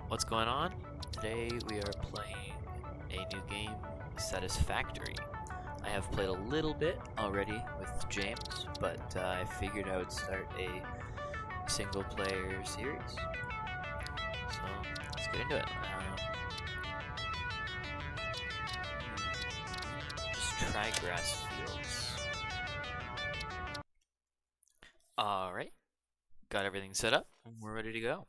What's going on? Today we are playing a new game, Satisfactory. I have played a little bit already with James, but I figured I would start a single player series. So let's get into it. Just try grass fields. Alright, got everything set up and we're ready to go.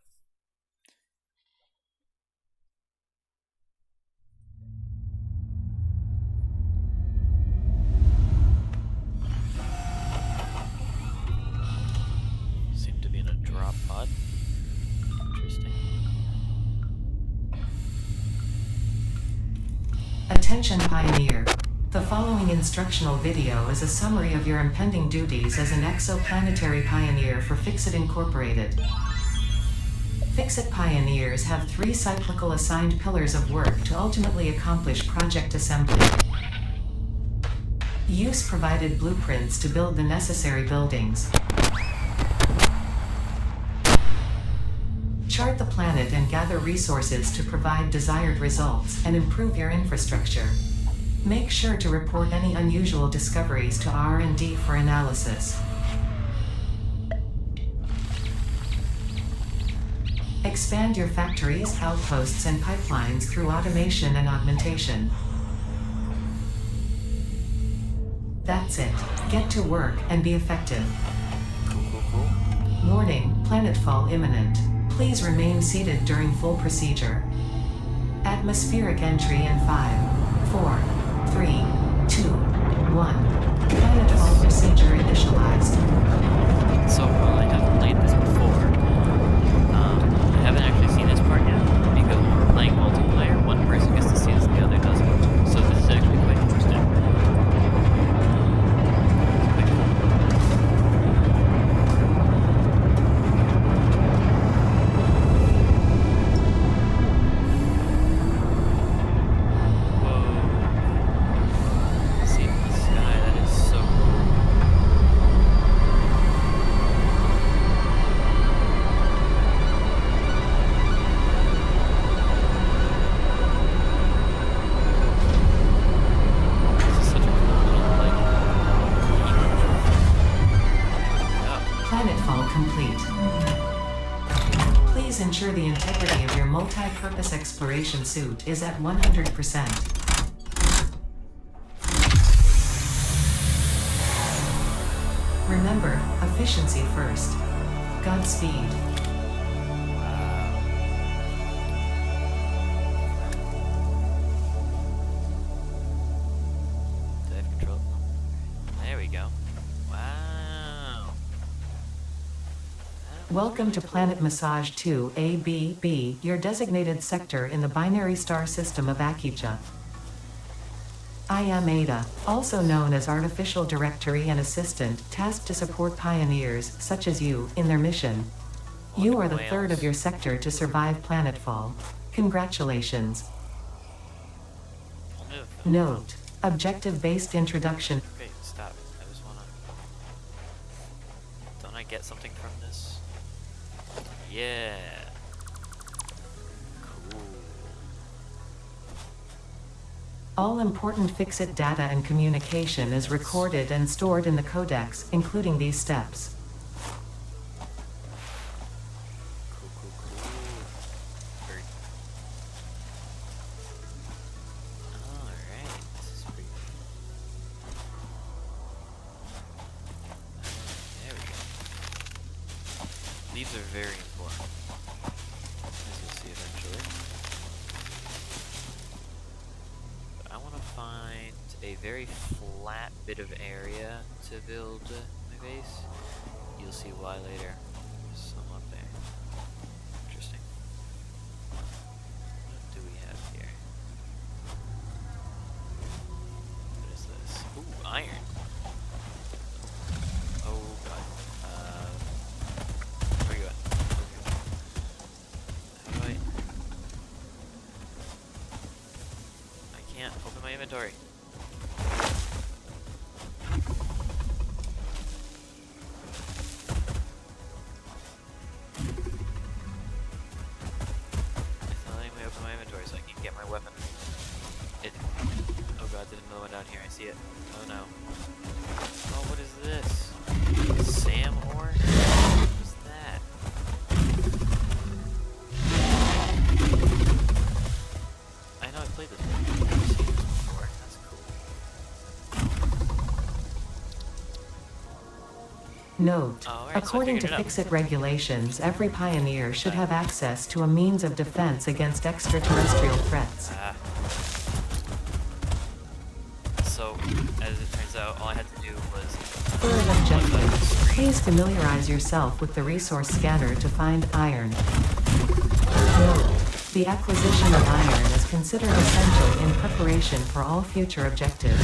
Seem to be in a drop pod. Interesting. Attention Pioneer. The following instructional video is a summary of your impending duties as an exoplanetary pioneer for Fixit Incorporated. Fixit pioneers have 3 cyclical assigned pillars of work to ultimately accomplish project assembly. Use provided blueprints to build the necessary buildings. Chart the planet and gather resources to provide desired results and improve your infrastructure. Make sure to report any unusual discoveries to R&D for analysis. Expand your factories, outposts, and pipelines through automation and augmentation. That's it. Get to work and be effective. Cool. Warning, planetfall imminent. Please remain seated during full procedure. Atmospheric entry in 5, 4, 3, 2, 1. Planetfall procedure initialized. So I have played this before. I haven't actually seen this part yet because when we're playing multiplayer, one person gets to see this and the other doesn't. So this is actually quite interesting. It's quite cool. Whoa. See in the sky, that is so cool. This is such a cool little, like, Planetfall complete. Please ensure the integrity of your multi-purpose exploration suit is at 100%. Remember, efficiency first. Godspeed. wow. Do I have control? There we go. Wow. Welcome to Planet Massage 2 ABB, your designated sector in the binary star system of Akija. I am Ada, also known as Artificial Directory and Assistant, tasked to support pioneers, such as you, in their mission. You are the third of your sector to survive planetfall. Congratulations. Note: objective-based introduction. Okay, stop. I just wanna... Don't I get something from this? Yeah. Cool. All important Fixit data and communication is recorded and stored in the codex, including these steps. Cool. Very... Alright, this is pretty... There we go. These are very important, as you'll see eventually. But I want to find a very flat bit of area to build my base. You'll see why later. There's some up there. Interesting. What do we have here? What is this? Ooh, iron. Oh god. Where you at? How do I can't open my inventory. see it. Oh no. Oh, what is this? Sam ore? What's that? I know I played this one. I've seen this before. That's cool. Note, Oh, alright, according so to I figured it out. Fix-It regulations, every pioneer should have access to a means of defense against extraterrestrial threats. So, as it turns out, all I had to do was... Third objective, please familiarize yourself with the resource scanner to find iron. Note, the acquisition of iron is considered essential in preparation for all future objectives.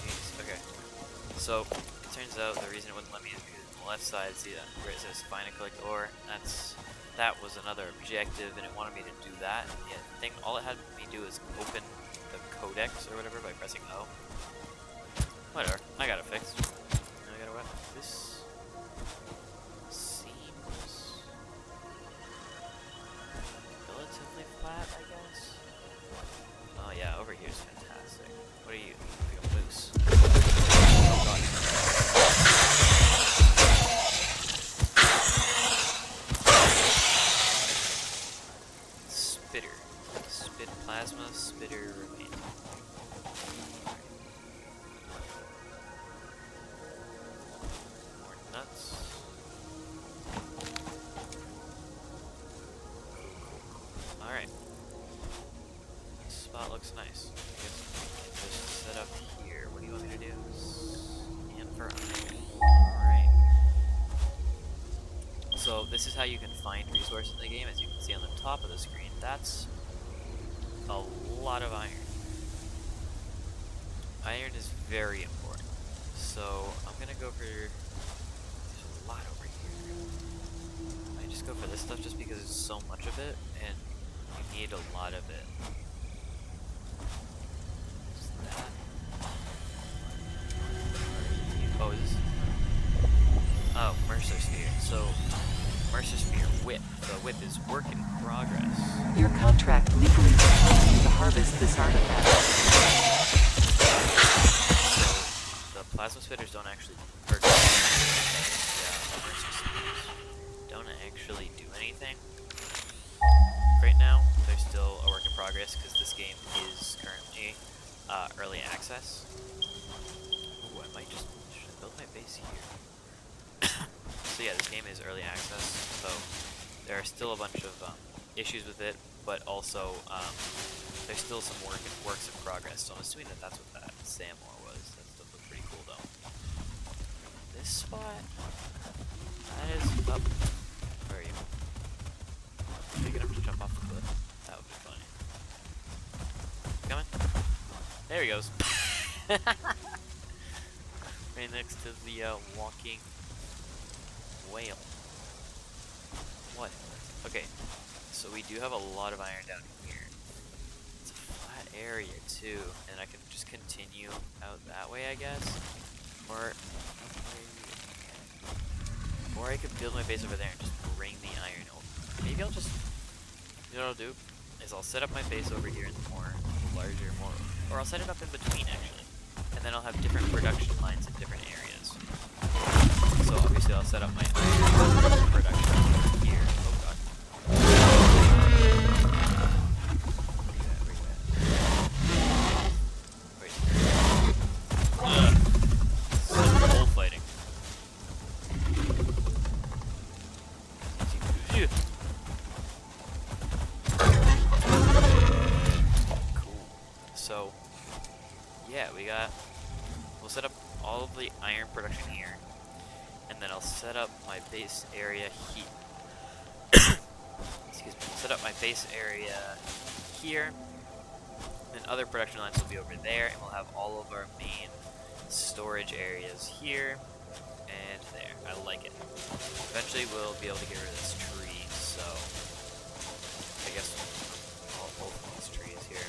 Jeez, okay. So, it turns out the reason it wouldn't let me is because on the left side, see that, where it says find and collect ore, that was another objective, and it wanted me to do that. Yeah, the thing, all it had me do is open the codex or whatever by pressing O. Whatever, I got it fixed. Now I gotta what? This seems relatively flat, I guess. Oh yeah, over here is fantastic. What are you? Like a moose. Oh god. Spitter. Spit plasma, spitter remain. More nuts. Alright. This spot looks nice. I guess just set up here. What do you want me to do? Scan for iron. Alright. So this is how you can find resources in the game, as you can see on the top of the screen. That's a lot of iron. Iron is very important. So I'm gonna go for, there's a lot over here. I just go for this stuff just because there's so much of it, and you need a lot of it. What's that? Oh, is this? Oh, Mercer Sphere. So, Mercer Sphere whip. The whip is work in progress. Your contract legally requires you to harvest this artifact. So, the plasma spitters don't actually, or Mercer Spheres don't actually do anything. Right now, they're still a work in progress because this game is currently early access. Ooh, I might just, should I build my base here? So yeah, this game is early access, so there are still a bunch of issues with it, but also there's still some works in progress. So I'm assuming that that's what that Sam ore was. That stuff looks pretty cool though. This spot, that is up. Where are you? Big enough to jump off the cliff. That would be funny. Coming? There he goes. Right next to the walking whale. What? Okay, so we do have a lot of iron down here. It's a flat area too, and I can just continue out that way, I guess. Or I could build my base over there and just bring the iron over. Maybe I'll just, you know what I'll do? Is I'll set up my base over here in the larger, or I'll set it up in between actually. And then I'll have different production lines in different areas. So obviously I'll set up my iron production here. Oh god. Where you at? Ugh. Some bullfighting. Cool. So yeah, we'll set up all of the iron production here, and then I'll set up my base area here. Excuse me. Set up my base area here, and other production lines will be over there, and we'll have all of our main storage areas here and there. I like it. Eventually, we'll be able to get rid of this tree, so I guess both of these trees here.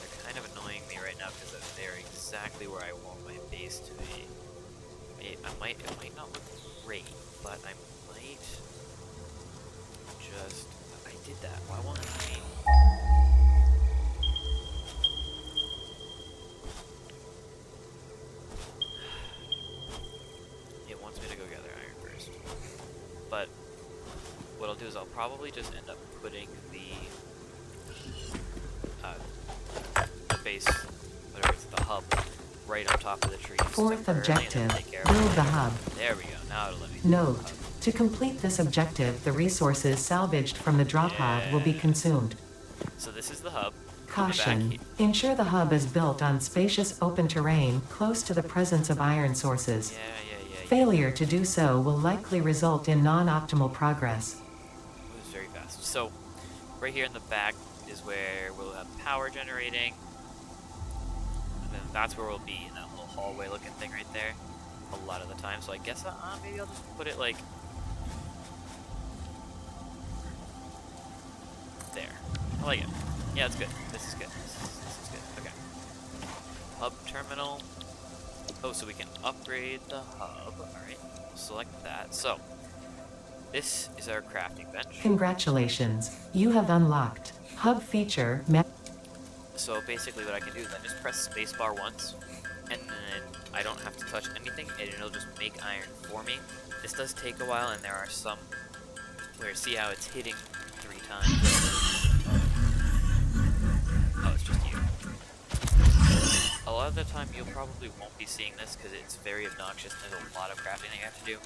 They're kind of annoying me right now because they're exactly where I want my base to be. It might not look great, but I might just, I did that. Why won't it change? but what I'll do is I'll probably just end up putting the base, whatever it's, the hub, right on top of the trees. Fourth temporarily, objective, and then take care of build it. the hub. There we go. Now it'll let me build the Note, hub. to complete this objective, the resources salvaged from the drop pod will be Yeah. consumed. So this is the hub. Caution. Ensure the hub is built on spacious open terrain close to the presence of iron sources. Yeah. Failure to do so will likely result in non-optimal progress. It was very fast. So right here in the back is where we'll have power generating. And then that's where we'll be, in that little hallway looking thing right there. A lot of the time. So I guess maybe I'll just put it like there. I like it. Yeah, it's good. This is good. This is good. Okay. Hub terminal. Oh, so we can upgrade the hub. Alright, we'll select that. So, this is our crafting bench. Congratulations. You have unlocked hub feature. So basically what I can do is I just press spacebar once, and then I don't have to touch anything, and it'll just make iron for me. This does take a while, and there are some where, see how it's hitting 3 times. Oh, it's just you. A lot of the time you probably won't be seeing this because it's very obnoxious and there's a lot of crafting that you have to do.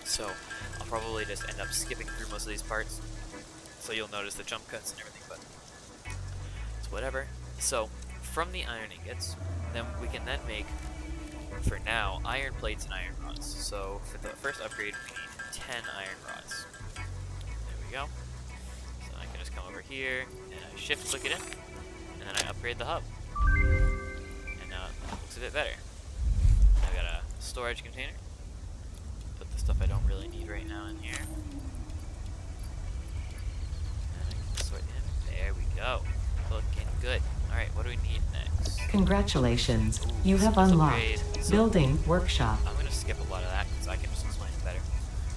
So I'll probably just end up skipping through most of these parts. So you'll notice the jump cuts and everything, but it's whatever. So from the iron ingots, then we can then make, for now, iron plates and iron rods. So for the first upgrade we need 10 iron rods. There we go. So I can just come over here and I shift click it in, and then I upgrade the hub. Looks a bit better. I've got a storage container. Put the stuff I don't really need right now in here. And I can sort them. There we go. Looking good. Alright, what do we need next? Congratulations. Ooh, You have skills unlocked upgrade. So building workshop. I'm going to skip a lot of that because I can just explain it better.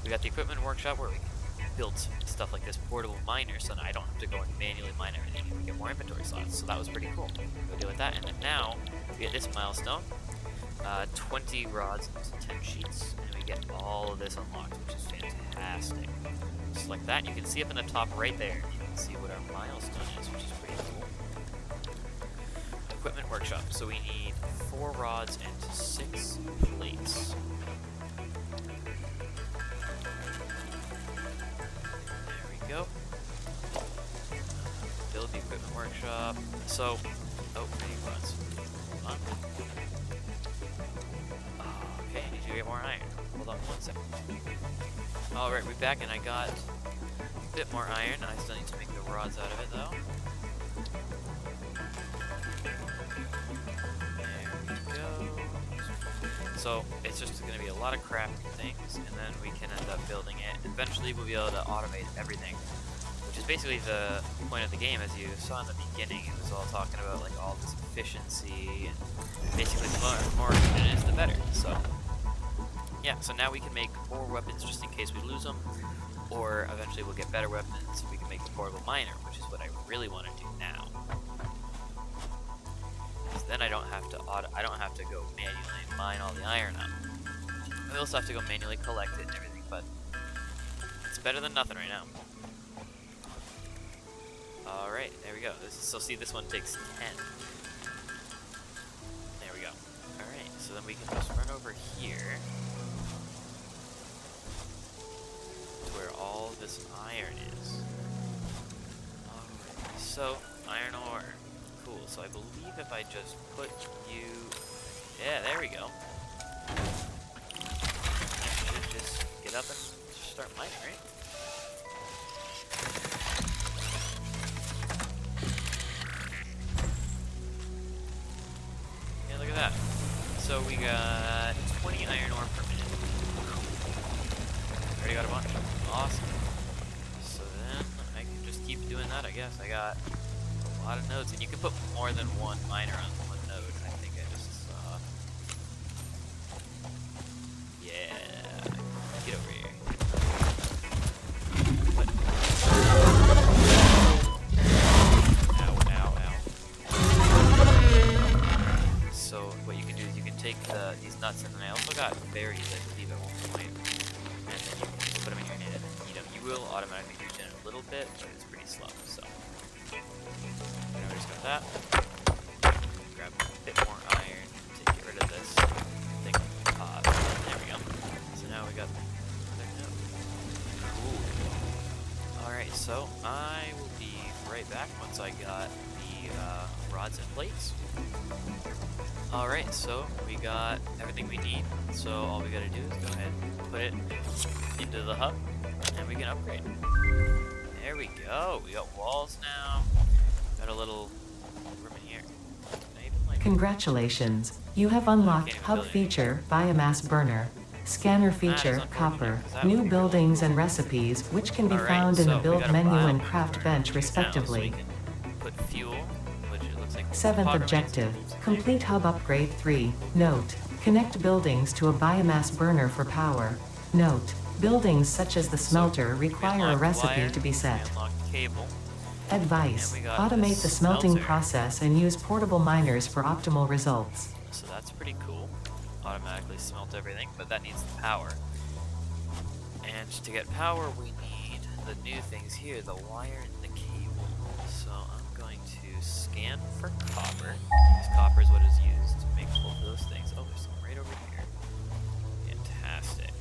We got the equipment workshop where we can build stuff like this portable miner so that I don't have to go and manually mine everything and we get more inventory slots. So that was pretty cool. Go deal with that. And then now we get this milestone. 20 rods into 10 sheets. And we get all of this unlocked, which is fantastic. Select that. You can see up in the top right there. You can see what our milestone is, which is pretty cool. Equipment workshop. So we need 4 rods and 6 plates. There we go. Build the equipment workshop. So, oh, I need rods. Hold on. Okay, I need you to get more iron. Hold on 1 second. Alright, we're back and I got a bit more iron. I still need to make the rods out of it though. There we go. So it's just going to be a lot of crafting things, and then we can end up building it. Eventually we'll be able to automate everything, which is basically the point of the game. As you saw in the beginning, it was all talking about like all this efficiency, and basically the more efficient it is, the better. So yeah, so now we can make more weapons just in case we lose them, or eventually we'll get better weapons. We can make a portable miner, which is what I really want to do now. So then I don't have to go manually mine all the iron up. I also have to go manually collect it and everything, but it's better than nothing right now. Alright, there we go. So see, this one takes 10. There we go. Alright, so then we can just run over here to where all this iron is. Alright, so iron ore. Cool, so I believe if I just put you... Yeah, there we go. I should just get up and start mining, right? Yeah, look at that. So we got 20 iron ore per minute. Already got a bunch. Awesome. So then I can just keep doing that, I guess. I got a lot of nodes, and you can put more than one miner on one node. I think I just saw. Yeah. Get over here. What? Ow, ow, ow. So what you can do is you can take these nuts, and then I also got berries, I believe, at one point, and then you can put them in your automatically regen a little bit, but it's pretty slow. So we just got that. Grab a bit more iron to get rid of this thing. There we go. So now we got another node. Cool. Alright, so I will be right back once I got the rods and plates. Alright, so we got everything we need. So all we gotta do is go ahead and put it into the hub, and we can upgrade. There we go. We got walls now. Got a little room in here. Congratulations. You have unlocked Hub feature, Biomass Burner. Scanner feature, Copper. New buildings and recipes, which can be found in the build menu and craft bench respectively. Put fuel, which it looks like 7th objective. Complete Hub Upgrade 3. Note. Connect buildings to a biomass burner for power. Note. Buildings such as the smelter require a recipe to be set. Cable. Advice. Automate the smelting process and use portable miners for optimal results. So that's pretty cool. Automatically smelt everything, but that needs the power. And to get power, we need the new things here, the wire and the cable. So I'm going to scan for copper, because copper is what is used to make both of those things. Oh, there's some right over here. Fantastic.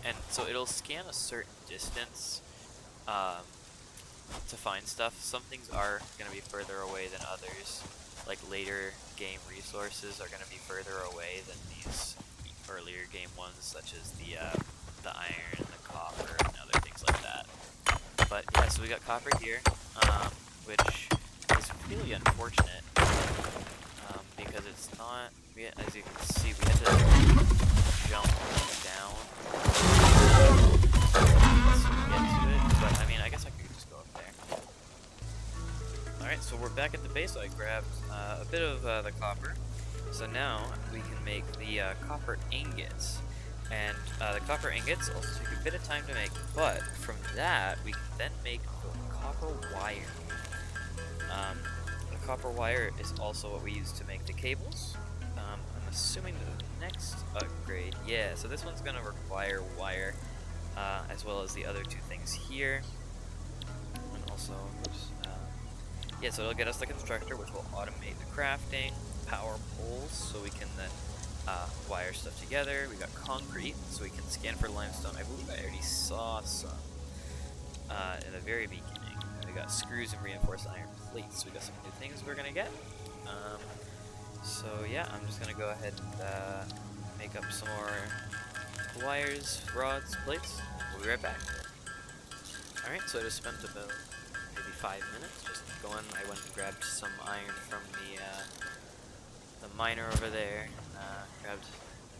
And so it'll scan a certain distance to find stuff. Some things are going to be further away than others. Like later game resources are going to be further away than these earlier game ones, such as the iron, the copper, and other things like that. But yeah, so we got copper here, which is really unfortunate because it's not. As you can see, we had to jump down to get to it. But I mean, I guess I could just go up there. Alright, so we're back at the base. So I grabbed a bit of the copper. So now we can make the copper ingots. And the copper ingots also take a bit of time to make, but from that we can then make the copper wire. The copper wire is also what we use to make the cables. I'm assuming the next upgrade, yeah, so this one's going to require wire, as well as the other two things here. And also, yeah, so it'll get us the constructor, which will automate the crafting, power poles, so we can then wire stuff together. We got concrete, so we can scan for limestone. I believe I already saw some in the very beginning. We got screws and reinforced iron plates. We got some new things we're gonna get. So yeah, I'm just gonna go ahead and make up some more wires, rods, plates. We'll be right back. Alright, so I just spent about maybe 5 minutes just going. I went and grabbed some iron from the miner over there.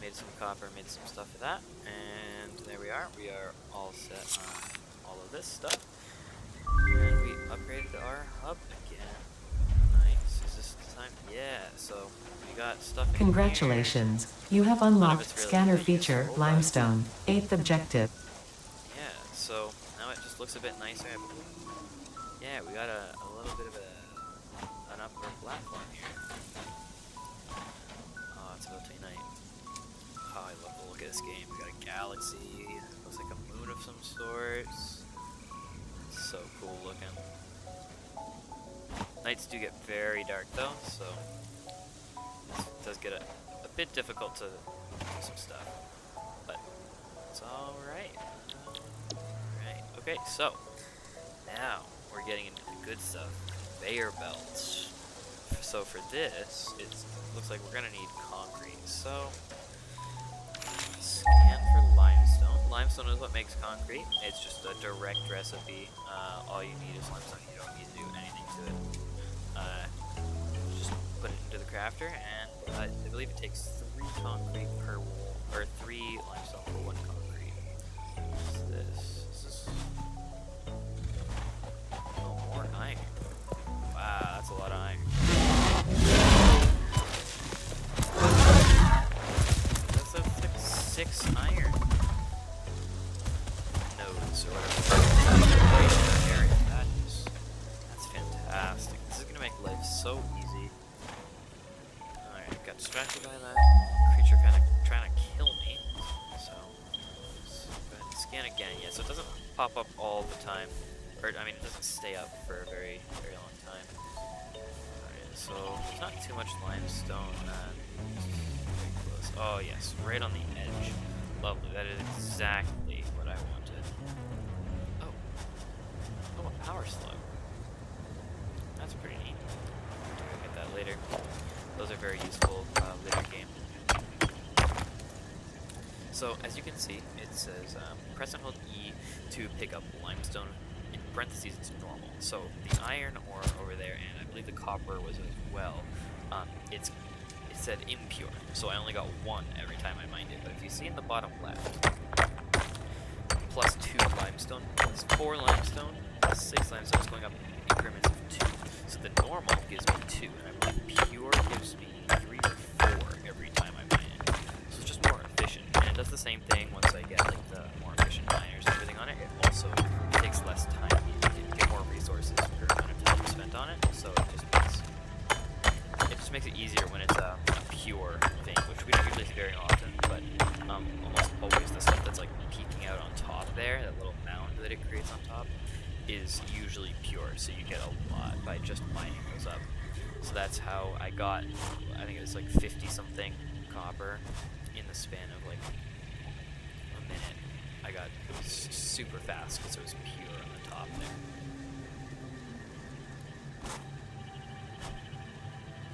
Made some copper, made some stuff of that, and there we are. We are all set on all of this stuff, and we upgraded our hub again. Nice. Is this the time? Yeah. So we got stuff. Congratulations! You have unlocked really scanner useful, limestone. but- Limestone. 8th objective. Yeah. So now it just looks a bit nicer. Yeah, we got a little bit of an upper platform here. Oh, it's about to be night. Oh, I love the look of this game. We got a galaxy. Looks like a moon of some sorts. So cool looking. Nights do get very dark though, so it does get a bit difficult to do some stuff. But it's alright. Alright. Okay, so now we're getting into the good stuff. Conveyor belts. So for this, it looks like we're gonna need concrete. So scan for limestone. Limestone is what makes concrete. It's just a direct recipe. All you need is limestone. You don't need to do anything to it. Just put it into the crafter, and I believe it takes 3 concrete per wall, or 3 limestone for 1 concrete. What's this? Is this? Oh, more iron. Wow, that's a lot of iron. That's like 6 iron nodes or whatever. That's fantastic. This is gonna make life so easy. Alright, got distracted by that creature kind of trying to kill me. So scan again. Yeah, so it doesn't pop up all the time. Or, I mean, it doesn't stay up for a very, very long time. Alright, so there's not too much limestone. Very close. Oh, yes, right on the edge. Lovely. That is exactly what I wanted. Oh. Oh, a power slug. That's pretty neat. I'll get that later. Those are very useful later game. So, as you can see, it says press and hold E to pick up limestone. In parentheses, it's normal. So, the iron ore over there, and I believe the copper was as well, it said impure. So, I only got 1 every time I mined it. But if you see in the bottom left, plus 2 limestone, plus 4 limestone, plus 6 limestone is going up in increments of 2. So, the normal gives me 2, and I believe pure gives me 3 or 4 every time I mine it. So, it's just more efficient. And it does the same thing once I get like the more efficient miners and everything on it. It also takes less time. You get more resources per amount of time spent on it. So it just makes it easier when it's a pure thing, which we don't usually see very often. But almost always the stuff that's like peeking out on top there, that little mound that it creates on top, is usually pure. So you get a lot by just mining those up. So that's how I got, I think it was like 50 something copper in the span of like a minute. I got super fast because it was pure on the top there.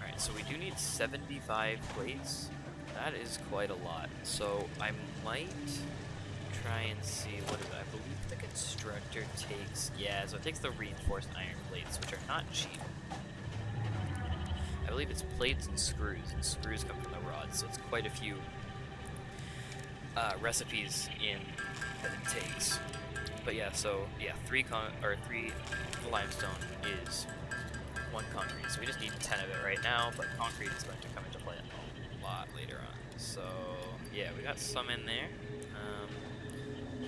Alright, so we do need 75 plates. That is quite a lot. So I might try and see what I believe the constructor takes. Yeah, so it takes the reinforced iron plates, which are not cheap. I believe it's plates and screws come from the rods, so it's quite a few recipes in that it takes. But yeah, so yeah, 3 limestone is 1 concrete, so we just need 10 of it right now, but concrete is going to come into play a lot later on. So yeah, we got some in there.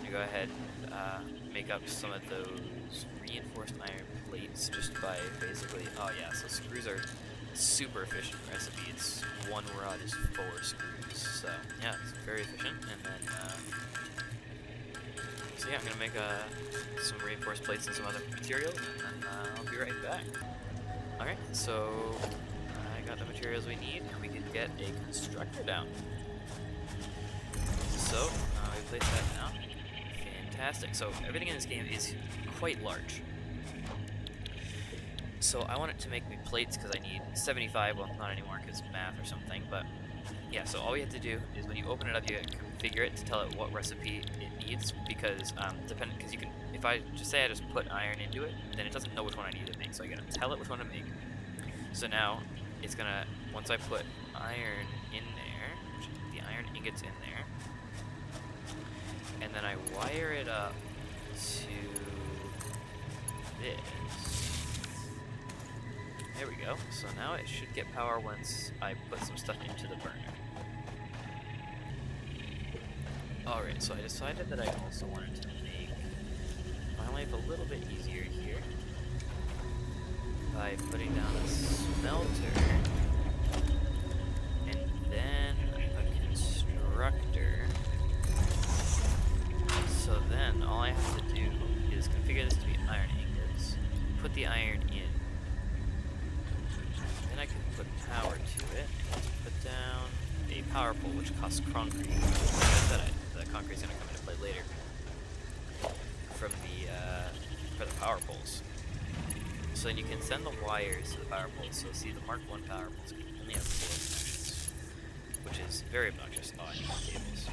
You go ahead and make up some of those reinforced iron plates just by basically, oh yeah, so screws are super efficient recipe. It's 1 rod is 4 screws, so yeah, it's very efficient. And then so yeah, I'm gonna make some reinforced plates and some other materials, and then I'll be right back. Alright, so I got the materials we need, and we can get a constructor down. So we place that down. Fantastic. So everything in this game is quite large. So I want it to make me plates because I need 75, well not anymore because math or something, but yeah, so all we have to do is when you open it up, you configure it to tell it what recipe it needs, because because you can, if I just say I just put iron into it, then it doesn't know which one I need to make, so I gotta tell it which one to make. So now it's gonna, once I put iron in there, the iron ingots in there, and then I wire it up to this. There we go. So now it should get power once I put some stuff into the burner. Alright, so I decided that I also wanted to make my life a little bit easier here by putting down a smelter and then a constructor. So then all I have to do is configure this to be iron ingots, put the iron in. Then I can put power to it. Put down a power pole, which costs concrete. Like I said, the concrete is going to come into play later from for the power poles. So then you can send the wires to the power poles. So see, the Mark 1 power poles only have 4 connections, which is very obnoxious on cables.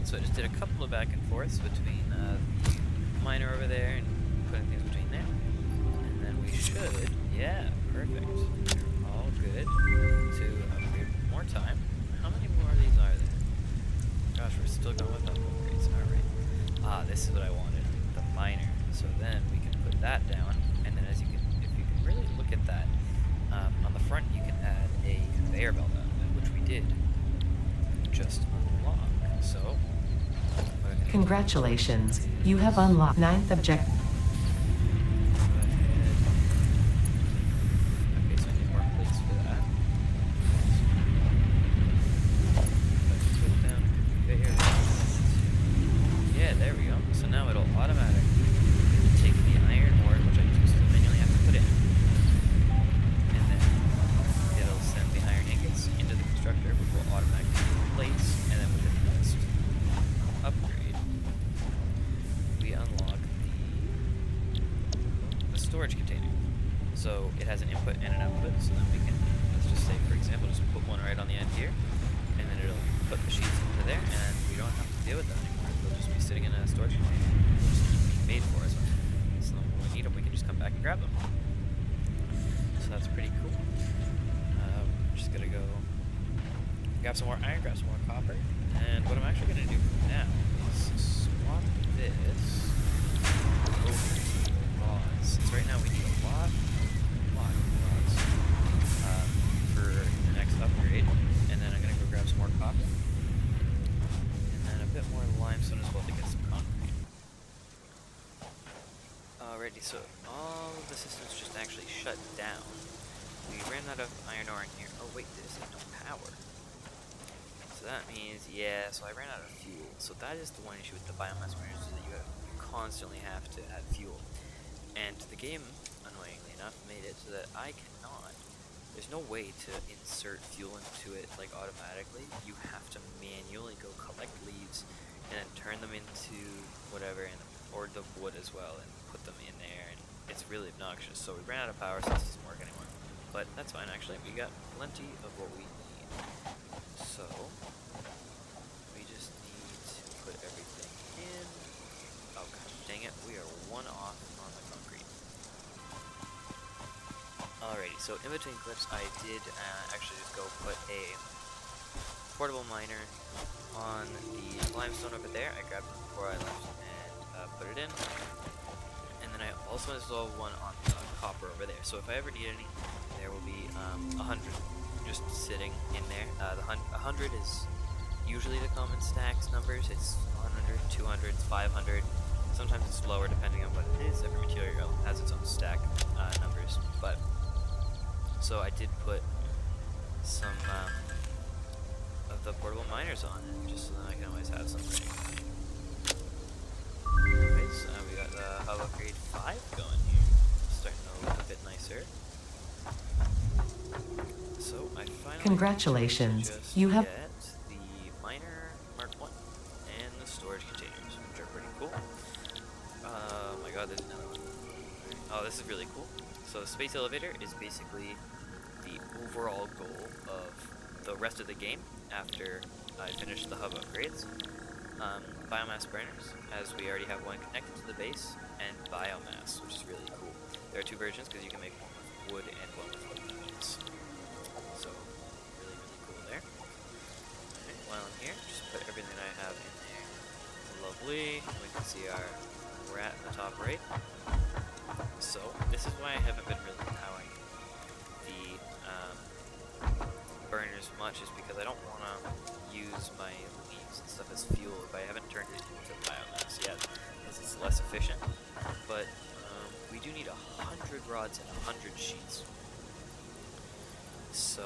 so I just did a couple of back and forths between the miner over there and putting things between there. And then we should, yeah, perfect. All good to upgrade one more time. How many more of these are there? Gosh, we're still going with upgrades. Alright. Ah, this is what I wanted. The miner. So then we can put that down, and then if you can really look at that, on the front you can add a conveyor belt out of it, which we did just unlock. So, Congratulations, you have unlocked 9th objective. Okay, so I need more plates for that. Put down conveyor. Yeah, there we go. So now it'll automatically take the iron ore, which I still manually have to put in, and then it'll send the iron ingots into the constructor, which will automatically do plates, and then with the next upgrade, we unlock the storage container. So it has an input and an output, so then we can, let's just say, for example, just put one right on the end here, and then it'll put the sheets into there, and we don't have to deal with them anymore. They'll just be sitting in a storage container. They'll just be made for us. So when we need them, we can just come back and grab them. So that's pretty cool. Just gonna go grab some more iron, grab some more copper, and what I'm actually gonna do now is swap this over to rods. Since right now we need a lot of rods for the next upgrade, and then I'm gonna go grab some more copper, and then a bit more limestone as well to get some concrete. Alrighty, so all of the systems just actually shut down. We ran out of iron ore in here. Oh wait, there's no power. So that means, yeah, so I ran out of fuel. So that is the one issue with the biomass burners, is that you constantly have to have fuel. And the game, annoyingly enough, made it so that I cannot, there's no way to insert fuel into it like automatically. You have to manually go collect leaves and then turn them into whatever, or the wood as well, and put them in there, and it's really obnoxious. So we ran out of power, so this doesn't work anymore. But that's fine, actually. We got plenty of what we need. So we just need to put everything in. Oh gosh, dang it, we are one off on the concrete. Alrighty, so in between clips, I did actually just go put a portable miner on the limestone over there. I grabbed it before I left and put it in. And then I also installed one on the copper over there. So if I ever need any, there will be 100 just sitting in there. The 100 is usually the common stacks numbers. It's 100, 200, 500. Sometimes it's lower depending on what it is. Every material has its own stack numbers. But so I did put some of the portable miners on it, just so that I can always have something. Anyways, we got the hub upgrade 5 going here. Starting to look a bit nicer. So I finally Congratulations, you have get the miner Mark 1 and the storage containers, which are pretty cool. Oh my god, there's another one. Oh, this is really cool. So the space elevator is basically the overall goal of the rest of the game after I finish the hub upgrades. Biomass burners, as we already have one connected to the base, and biomass, which is really cool. There are two versions because you can make one with wood and one with wood. So, really, really cool there. Alright, while I'm here, just put everything I have in there. Lovely. We can see our rat in the top right. So, this is why I haven't been really powering the burners much, is because I don't want to use my leaves and stuff as fuel if I haven't turned it into biomass yet, because it's less efficient. But we do need 100 rods and 100 sheets. So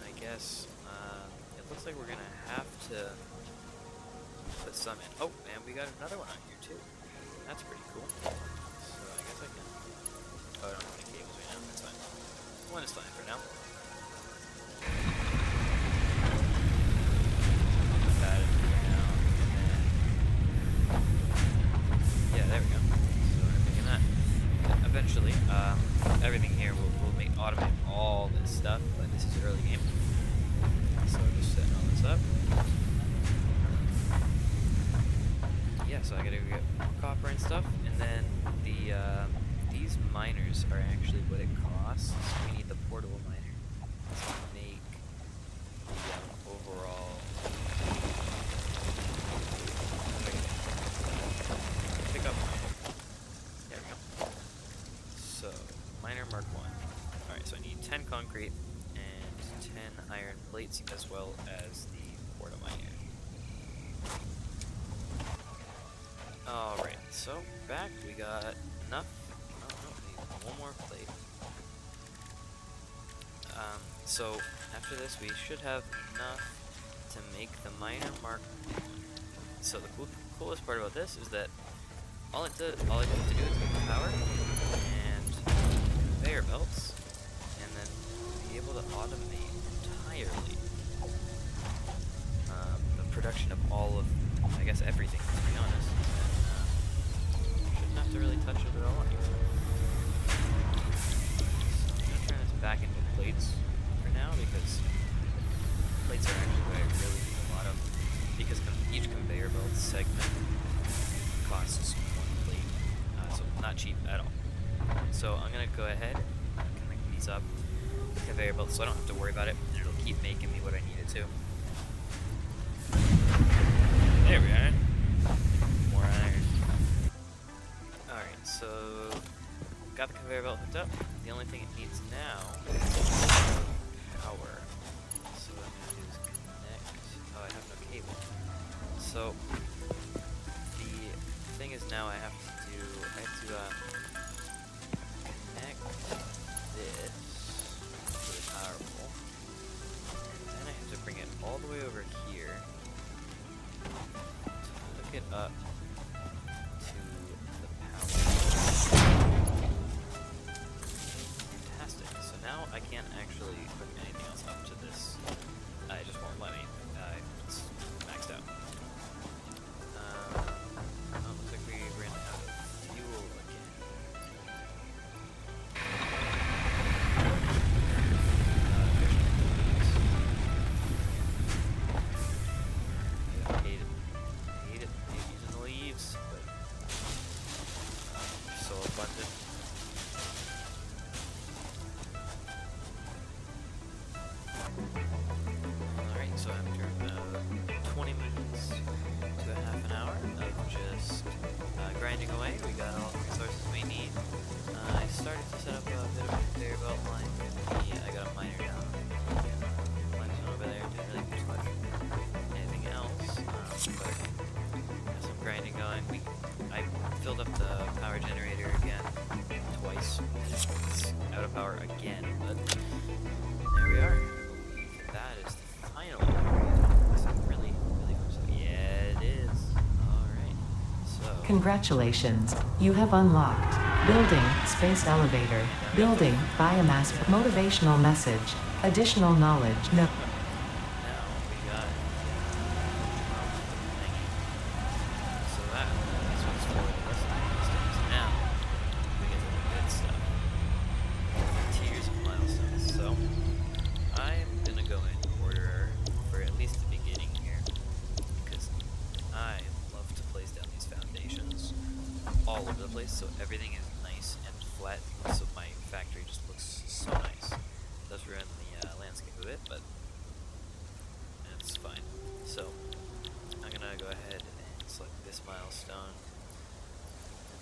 I guess it looks like we're gonna have to put some in. Oh, and we got another one on here too. That's pretty cool. So I guess I can. Oh, I don't have any cables right now. That's fine. One is fine for now. Got it for now, and then yeah, there we go. So I'm thinking that eventually, everything here will automate all this stuff, but this is early game. So I'm just setting all this up. so I gotta go get more copper and stuff, and then the these miners are actually what it costs. We need the portable miner to make the overall. Pick up miner. There we go. So miner Mark 1. All right, so I need 10 concrete and 10 iron plates as well as the porta miner. Alright, so back we got enough. Oh no, we need one more plate. So after this we should have enough to make the miner Mark. So the coolest part about this is that all I have to do is get the power and conveyor belts, and then be able to automate entirely the production of all of, I guess, everything, to be honest. Shouldn't have to really touch it at all anymore. So I'm gonna turn this back into plates for now, because plates are actually what I really need a lot of, because each conveyor belt segment costs one plate, so not cheap at all. So I'm gonna go ahead and connect these up with conveyor belts, so I don't have to worry about it, and it'll keep making me what I need it to. There we are. More iron. Alright, so got the conveyor belt hooked up. The only thing it needs now is power. So what I'm gonna do is connect. Oh, I have no cable. So the thing is now I have to connect this to the power pole, and then I have to bring it all the way over here to hook it up to the power. Fantastic. So now I can't actually hook anything else up to this. It just won't let me. It's maxed out. Oh, looks like we ran out of fuel again. I hate it using the leaves, but they're so abundant. Alright, so after 20 minutes to a half an hour of just grinding away, we got all the resources we need. I started to set up a bit of a conveyor belt line. I got a miner down. Limestone over there, didn't really do much anything else, but got some grinding going. I filled up the power generator again twice. It's out of power again, but there we are. That is the final upgrade. Is it really close? Yeah, it is. Alright, so Congratulations, you have unlocked building space elevator, building biomass motivational message, additional knowledge. No. now we got thingy. So that's what's for the rest of the systems. Now we get to the good stuff. Tiers of milestones. So I'm gonna go in order for at least the beginning here, because I love to place down these foundations all over the place, so everything is nice and flat, so my factory just looks so nice. It does ruin the landscape a bit, but it's fine. So I'm gonna go ahead and select this milestone,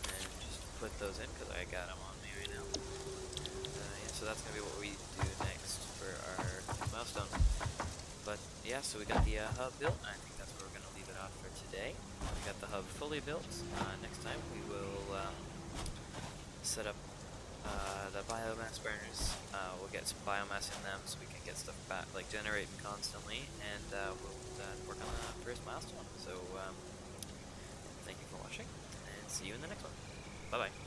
and then just put those in, because I got them on me right now. Yeah, so that's gonna be what we do next for our milestone. But yeah, so we got the hub built. I think that's where we're gonna leave it off for today. We got the hub fully built. Next time we will set up the biomass burners. We'll get some biomass in them so we can get stuff back, like generating constantly, and we'll work on the first milestone. So thank you for watching, and see you in the next one. Bye bye.